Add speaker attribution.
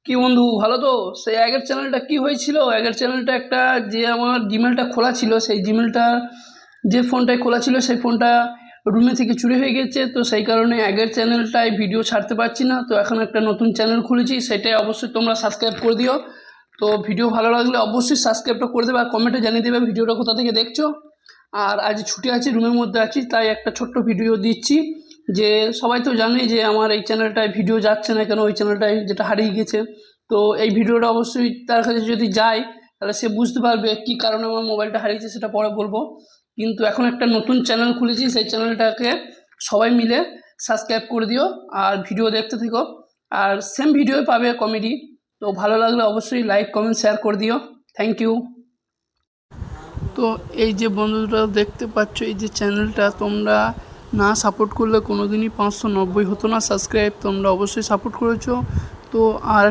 Speaker 1: কি বন্ধু, ভালো তো? সেই আগের চ্যানেলটা কি হয়েছিল? আগের চ্যানেলটা একটা, যে আমার জিমেলটা খোলা ছিল, সেই জিমেলটা যে ফোনটায় খোলা ছিল সেই ফোনটা রুমে থেকে চুরি হয়ে গেছে। তো সেই কারণে আগের চ্যানেলটায় ভিডিও ছাড়তে পারছি না। তো এখন একটা নতুন চ্যানেল খুলেছি, সেটাই অবশ্যই তোমরা সাবস্ক্রাইব করে দিও। তো ভিডিও ভালো লাগলে অবশ্যই সাবস্ক্রাইবটা করে দেবে আর কমেন্টে জানিয়ে দেবে ভিডিওটা কোথা থেকে দেখছো। আর আজ ছুটি আছি, রুমের মধ্যে আছি, তাই একটা ছোট্ট ভিডিও দিচ্ছি। যে সবাই তো জানেই যে আমার এই চ্যানেলটায় ভিডিও যাচ্ছে না কেন, ওই চ্যানেলটায় যেটা হারিয়ে গেছে। তো এই ভিডিওটা অবশ্যই তার কাছে যদি যায় তাহলে সে বুঝতে পারবে কী কারণে আমার মোবাইলটা হারিয়েছে, সেটা পরে বলবো। কিন্তু এখন একটা নতুন চ্যানেল খুলেছি, সেই চ্যানেলটাকে সবাই মিলে সাবস্ক্রাইব করে দিও আর ভিডিও দেখতে থেকো। আর সেম ভিডিও পাবে কমেডি। তো ভালো লাগলে অবশ্যই লাইক কমেন্ট শেয়ার করে দিও। Thank you. তো এই যে বন্ধুরা দেখতে পাচ্ছ, এই যে চ্যানেলটা তোমরা না সাপোর্ট করলে কোনো দিনই 590 হতো না সাবস্ক্রাইব। তোমরা অবশ্যই সাপোর্ট করেছো। তো আর